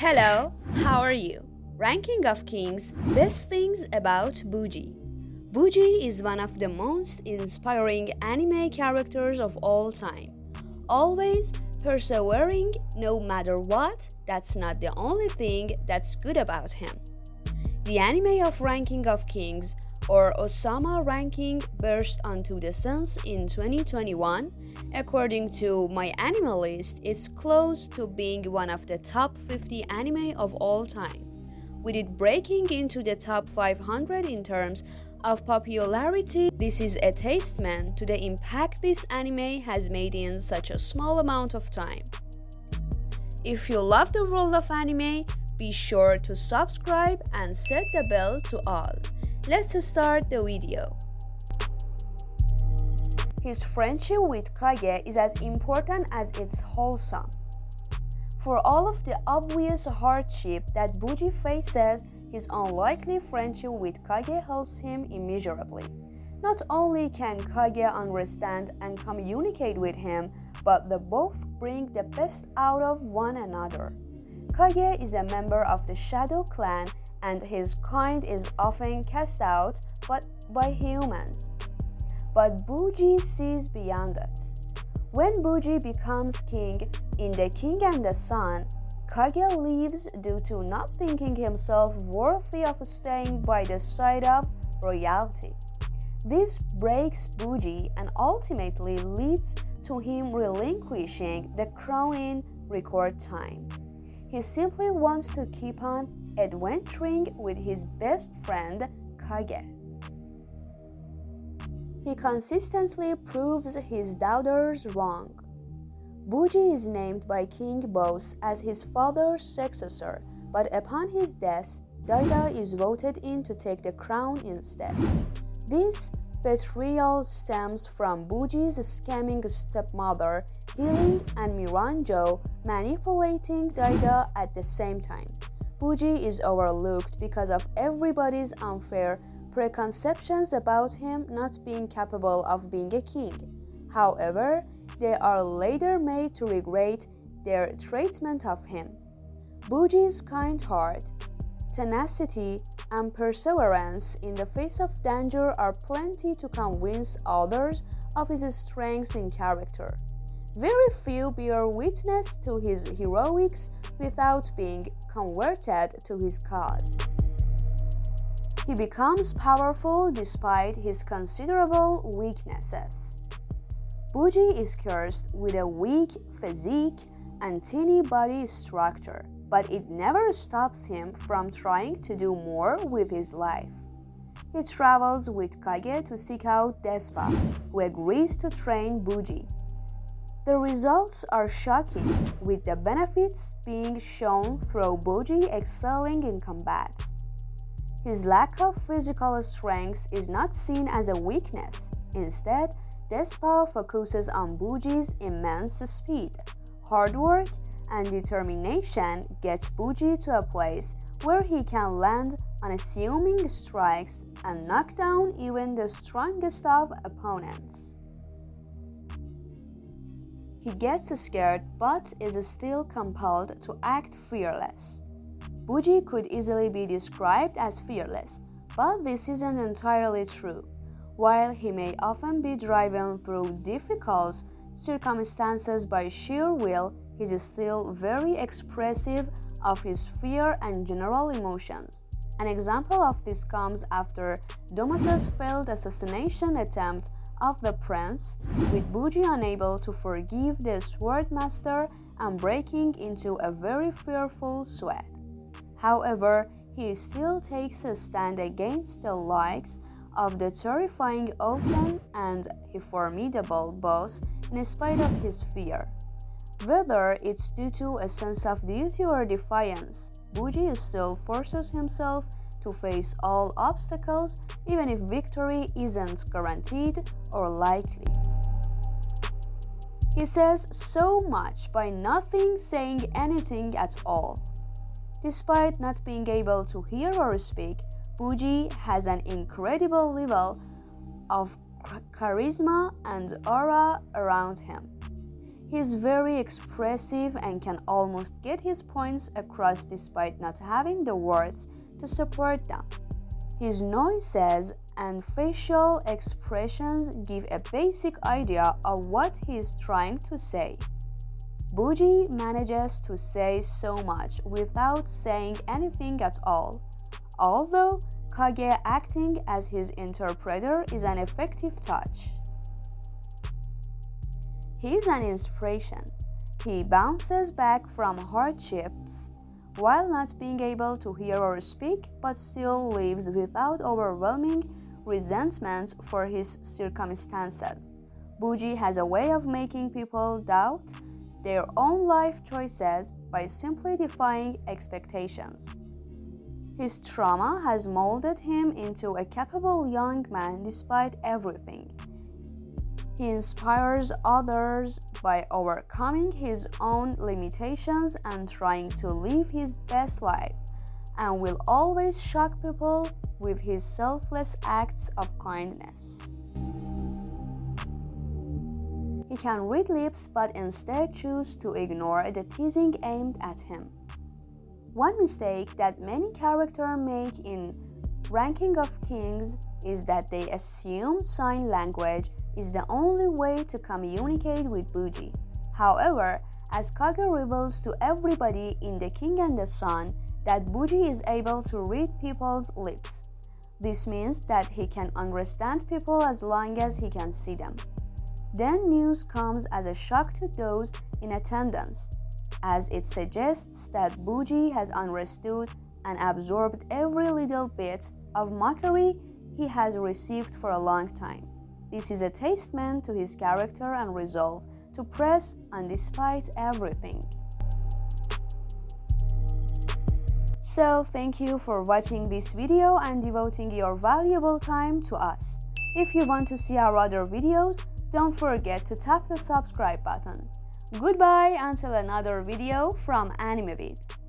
Hello, how are you? Ranking of Kings, best things about Bojji. Bojji is one of the most inspiring anime characters of all time. Always persevering no matter what, that's not the only thing that's good about him. The anime of Ranking of Kings, or Osama ranking, burst onto the sense in 2021. According to my anime list, it's close to being one of the top 50 anime of all time, with it breaking into the top 500 in terms of popularity. This is a testament to the impact this anime has made in such a small amount of time. If you love the world of anime, be sure to subscribe and set the bell to all. Let's start the video. His friendship with Kage is as important as it's wholesome. For all of the obvious hardship that Bojji faces, his unlikely friendship with Kage helps him immeasurably. Not only can Kage understand and communicate with him, but they both bring the best out of one another. Kage is a member of the Shadow Clan, and his kind is often cast out by humans. But Bojji sees beyond it. When Bojji becomes king in The King and the Sun, Kage leaves due to not thinking himself worthy of staying by the side of royalty. This breaks Bojji and ultimately leads to him relinquishing the crown in record time. He simply wants to keep on adventuring with his best friend, Kage. He consistently proves his doubters wrong. Bojji is named by King Boss as his father's successor, but upon his death, Daida is voted in to take the crown instead. This betrayal stems from Bojji's scamming stepmother, Healing, and Miranjo manipulating Daida at the same time. Bojji is overlooked because of everybody's unfair preconceptions about him not being capable of being a king. However, they are later made to regret their treatment of him. Bojji's kind heart, tenacity, and perseverance in the face of danger are plenty to convince others of his strengths in character. Very few bear witness to his heroics without being converted to his cause. He becomes powerful despite his considerable weaknesses. Bojji is cursed with a weak physique and teeny body structure, but it never stops him from trying to do more with his life. He travels with Kage to seek out Despa, who agrees to train Bojji. The results are shocking, with the benefits being shown through Bojji excelling in combat. His lack of physical strength is not seen as a weakness. Instead, Despa focuses on Bojji's immense speed. Hard work and determination gets Bojji to a place where he can land unassuming strikes and knock down even the strongest of opponents. He gets scared but is still compelled to act fearless. Bojji could easily be described as fearless, but this isn't entirely true. While he may often be driven through difficult circumstances by sheer will, he is still very expressive of his fear and general emotions. An example of this comes after Domas's failed assassination attempt of the prince, with Bojji unable to forgive the swordmaster and breaking into a very fearful sweat. However, he still takes a stand against the likes of the terrifying Oaken and his formidable boss in spite of his fear. Whether it's due to a sense of duty or defiance, Bojji still forces himself to face all obstacles even if victory isn't guaranteed or likely. He says so much by nothing saying anything at all. Despite not being able to hear or speak, Bojji has an incredible level of charisma and aura around him. He's very expressive and can almost get his points across despite not having the words to support them. His noises and facial expressions give a basic idea of what he's trying to say. Bojji manages to say so much without saying anything at all, although Kage acting as his interpreter is an effective touch. He's an inspiration. He bounces back from hardships while not being able to hear or speak, but still lives without overwhelming resentment for his circumstances. Bojji has a way of making people doubt their own life choices by simply defying expectations. His trauma has molded him into a capable young man despite everything. He inspires others by overcoming his own limitations and trying to live his best life, and will always shock people with his selfless acts of kindness. He can read lips but instead choose to ignore the teasing aimed at him. One mistake that many characters make in ranking of kings is that they assume sign language is the only way to communicate with Bojji. However, as Kage reveals to everybody in The King and the Sun that Bojji is able to read people's lips. This means that he can understand people as long as he can see them. Then news comes as a shock to those in attendance, as it suggests that Bojji has understood and absorbed every little bit of mockery he has received for a long time. This is a testament to his character and resolve to press on despite everything. So thank you for watching this video and devoting your valuable time to us. If you want to see our other videos, don't forget to tap the subscribe button. Goodbye until another video from AnimeVid.